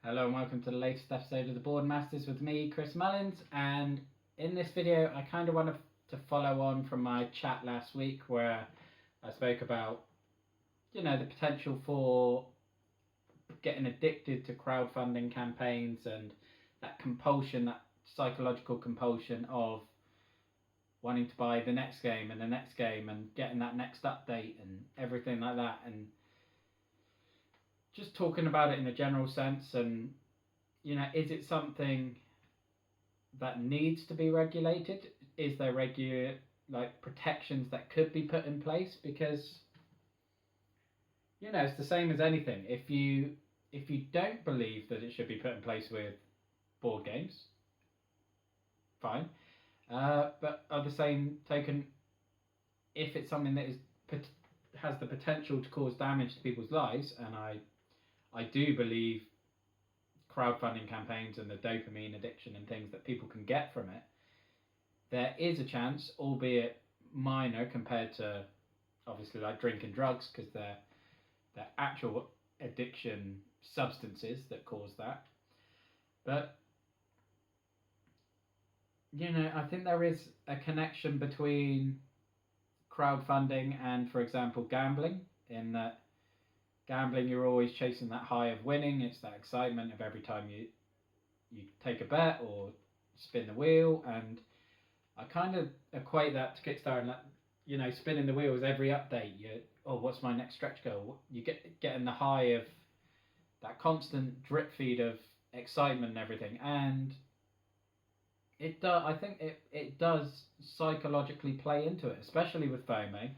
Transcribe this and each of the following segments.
Hello and welcome to the latest episode of the Board Masters with me, Chris Mullins. And in this video, I kind of want to follow on from my chat last week where I spoke about, the potential for getting addicted to crowdfunding campaigns and that compulsion, that psychological compulsion of wanting to buy the next game and the next game and getting that next update and everything like that. And just talking about it in a general sense, and is it something that needs to be regulated? Is there regular protections that could be put in place? Because it's the same as anything. If you don't believe that it should be put in place with board games, fine. But at the same token, if it's something that has the potential to cause damage to people's lives, and I do believe crowdfunding campaigns and the dopamine addiction and things that people can get from it, there is a chance, albeit minor compared to obviously like drink and drugs, because they're actual addiction substances that cause that. But I think there is a connection between crowdfunding and, for example, gambling, in that gambling, you're always chasing that high of winning. It's that excitement of every time you take a bet or spin the wheel. And I kind of equate that to Kickstarter, and spinning the wheels every update. What's my next stretch goal? You getting the high of that constant drip feed of excitement and everything. And I think it does psychologically play into it, especially with FOMO.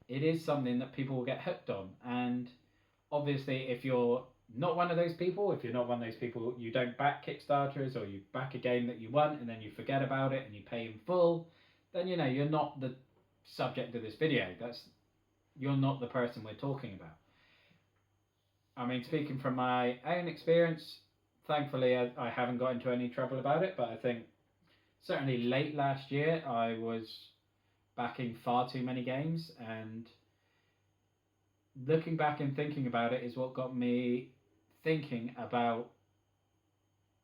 It is something that people will get hooked on. And obviously, if you're not one of those people, you don't back Kickstarters, or you back a game that you want and then you forget about it and you pay in full, then you're not the subject of this video. You're not the person we're talking about. I mean, speaking from my own experience, thankfully I haven't got into any trouble about it, but I think certainly late last year I was backing far too many games, and looking back and thinking about it is what got me thinking about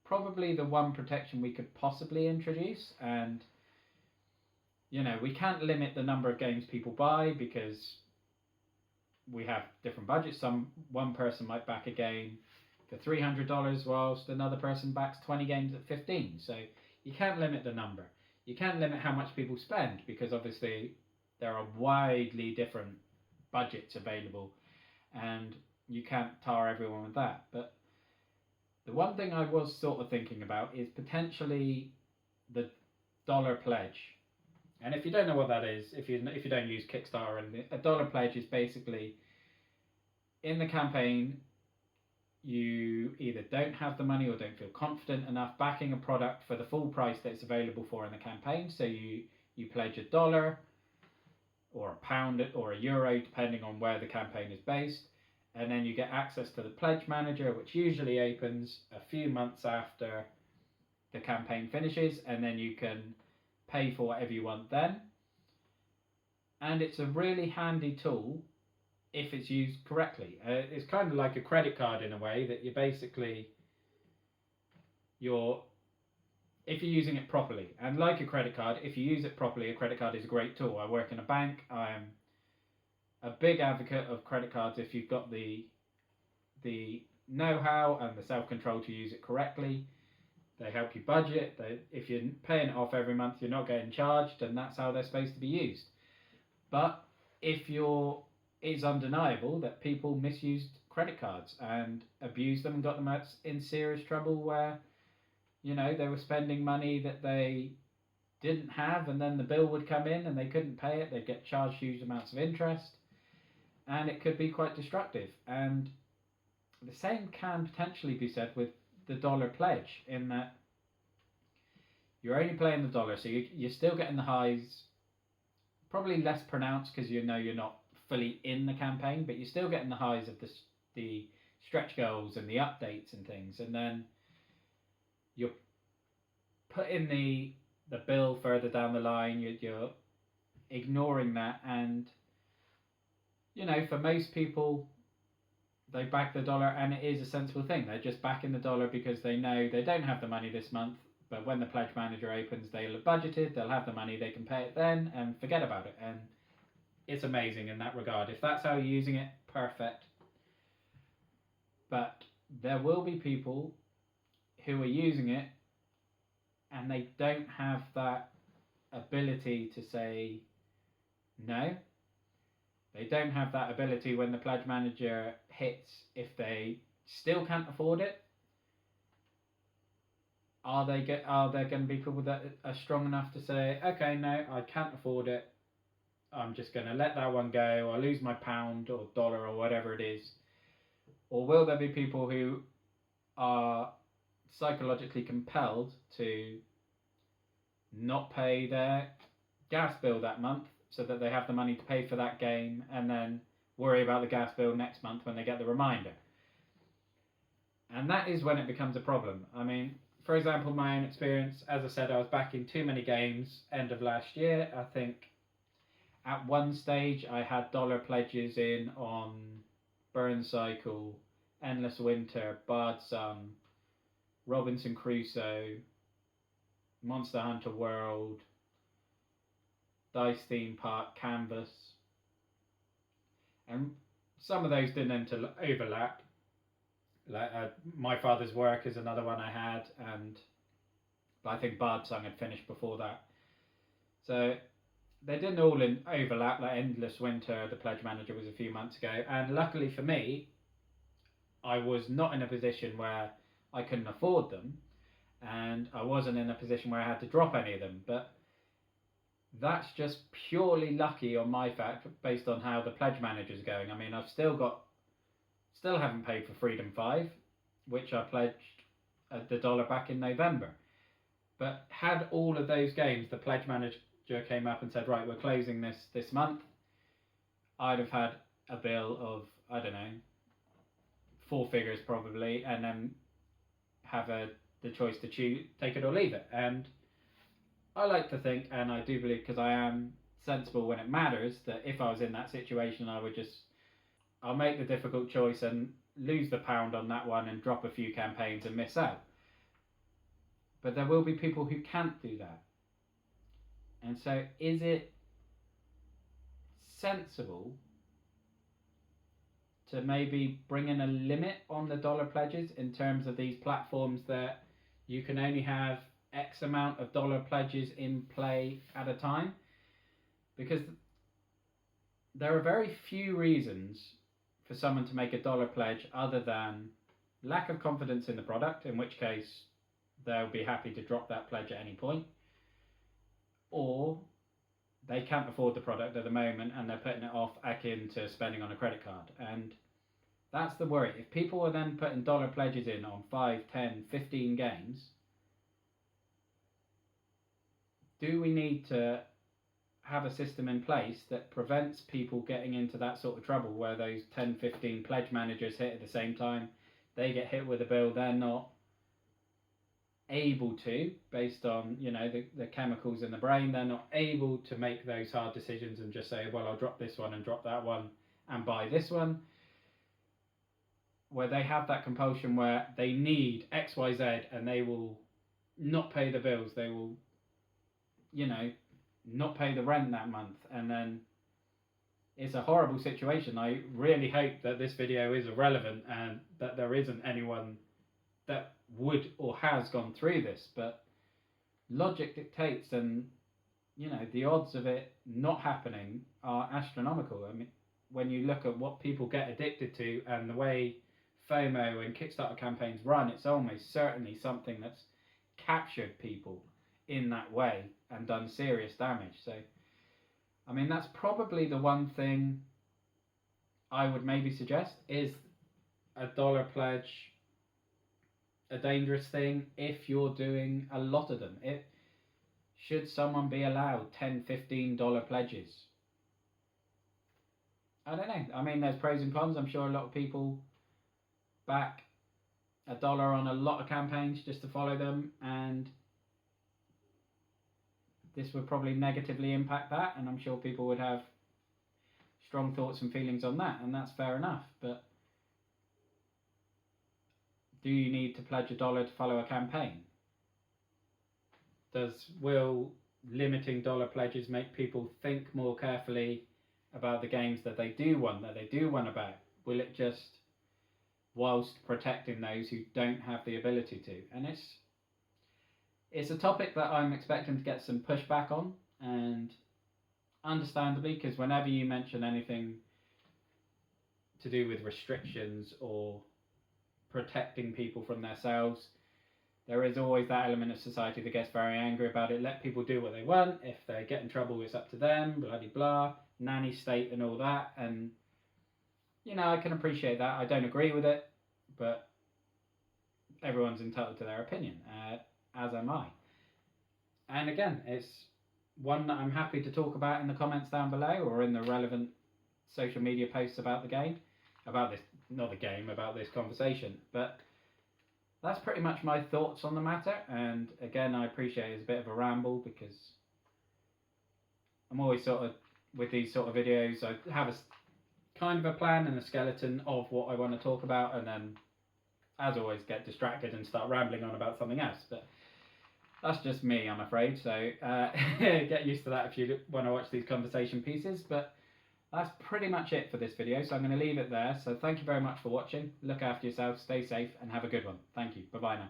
probably the one protection we could possibly introduce. And we can't limit the number of games people buy because we have different budgets. One person might back a game for $300 whilst another person backs 20 games at $15. So you can't limit the number. You can't limit how much people spend, because obviously there are widely different budgets available, and you can't tar everyone with that. But the one thing I was sort of thinking about is potentially the dollar pledge. And if you don't know what that is, if you don't use Kickstarter, and a dollar pledge is basically, in the campaign, you either don't have the money or don't feel confident enough backing a product for the full price that it's available for in the campaign. So you pledge $1 or £1 or €1, depending on where the campaign is based. And then you get access to the pledge manager, which usually opens a few months after the campaign finishes, and then you can pay for whatever you want then. And it's a really handy tool if it's used correctly. It's kind of like a credit card in a way, that if you're using it properly. And like a credit card, if you use it properly, a credit card is a great tool. I work in a bank. I am a big advocate of credit cards if you've got the know-how and the self-control to use it correctly. They help you budget. If you're paying it off every month, you're not getting charged, and that's how they're supposed to be used. But it's undeniable that people misused credit cards and abused them and got them in serious trouble where they were spending money that they didn't have, and then the bill would come in and they couldn't pay it. They'd get charged huge amounts of interest, and it could be quite destructive. And the same can potentially be said with the dollar pledge, in that you're only playing the dollar, so you're still getting the highs, probably less pronounced because you're not fully in the campaign, but you're still getting the highs of the stretch goals and the updates and things. And then you're putting the bill further down the line, you're ignoring that. And for most people, they back the dollar, and it is a sensible thing. They're just backing the dollar because they know they don't have the money this month, but when the pledge manager opens, they'll have budgeted, they'll have the money, they can pay it then, and forget about it. And it's amazing in that regard. If that's how you're using it, perfect. But there will be people who are using it and they don't have that ability to say no. They don't have that ability when the pledge manager hits. If they still can't afford it, are there going to be people that are strong enough to say, okay, no, I can't afford it, I'm just going to let that one go, or lose my pound or dollar or whatever it is? Or will there be people who are psychologically compelled to not pay their gas bill that month so that they have the money to pay for that game, and then worry about the gas bill next month when they get the reminder? And that is when it becomes a problem. I mean, for example, my own experience, as I said, I was backing too many games end of last year. I think at one stage I had dollar pledges in on Burn Cycle, Endless Winter, Bard Sun, Robinson Crusoe, Monster Hunter World, Dice Theme Park, Canvas. And some of those didn't overlap. Like My Father's Work is another one I had, but I think Bard Song had finished before that. So they didn't all overlap. Like Endless Winter, the pledge manager was a few months ago, and luckily for me, I was not in a position where I couldn't afford them, and I wasn't in a position where I had to drop any of them. But that's just purely lucky on my fact, based on how the pledge manager's going. I mean, I've still haven't paid for Freedom 5, which I pledged the dollar back in November. But had all of those games, the pledge manager came up and said, right, we're closing this month, I'd have had a bill of, I don't know, 4 figures probably, and then have the choice to take it or leave it. And I like to think, and I do believe, because I am sensible when it matters, that if I was in that situation, I'll make the difficult choice and lose the pound on that one and drop a few campaigns and miss out. But there will be people who can't do that. And so is it sensible to maybe bring in a limit on the dollar pledges in terms of these platforms, that you can only have X amount of dollar pledges in play at a time? Because there are very few reasons for someone to make a dollar pledge other than lack of confidence in the product, in which case they'll be happy to drop that pledge at any point, or they can't afford the product at the moment and they're putting it off akin to spending on a credit card. And that's the worry. If people are then putting dollar pledges in on 5, 10, 15 games, do we need to have a system in place that prevents people getting into that sort of trouble where those 10, 15 pledge managers hit at the same time, they get hit with a bill they're not able to, based on, you know, the chemicals in the brain, they're not able to make those hard decisions and just say, well, I'll drop this one and drop that one and buy this one, where they have that compulsion where they need X, Y, Z, and they will not pay the bills, they will, you know, not pay the rent that month, and then it's a horrible situation. I really hope that this video is irrelevant and that there isn't anyone that would or has gone through this, but logic dictates, and you know, the odds of it not happening are astronomical. I mean, when you look at what people get addicted to and the way FOMO and Kickstarter campaigns run, it's almost certainly something that's captured people in that way and done serious damage. So, I mean, that's probably the one thing I would maybe suggest. Is a dollar pledge a dangerous thing if you're doing a lot of them? Should someone be allowed $10, $15 pledges? I don't know. I mean, there's pros and cons. I'm sure a lot of people back $1 on a lot of campaigns just to follow them, and this would probably negatively impact that, and I'm sure people would have strong thoughts and feelings on that, and that's fair enough. But Do you need to pledge $1 to follow a campaign? Will limiting dollar pledges make people think more carefully about the games that they do want to back? Will it just, whilst protecting those who don't have the ability to? And it's a topic that I'm expecting to get some pushback on, and understandably, because whenever you mention anything to do with restrictions or protecting people from themselves, there is always that element of society that gets very angry about it. Let people do what they want. If they get in trouble, it's up to them, bloody blah, nanny state and all that. And, I can appreciate that. I don't agree with it, but everyone's entitled to their opinion, as am I. And again, it's one that I'm happy to talk about in the comments down below or in the relevant social media posts about the game, about this conversation. But that's pretty much my thoughts on the matter. And again, I appreciate it's a bit of a ramble, because I'm always with these sort of videos, I have a kind of a plan and a skeleton of what I want to talk about, and then, as always, get distracted and start rambling on about something else. But that's just me, I'm afraid. So get used to that if you want to watch these conversation pieces. But that's pretty much it for this video, so I'm going to leave it there. So thank you very much for watching. Look after yourself, stay safe, and have a good one. Thank you. Bye-bye now.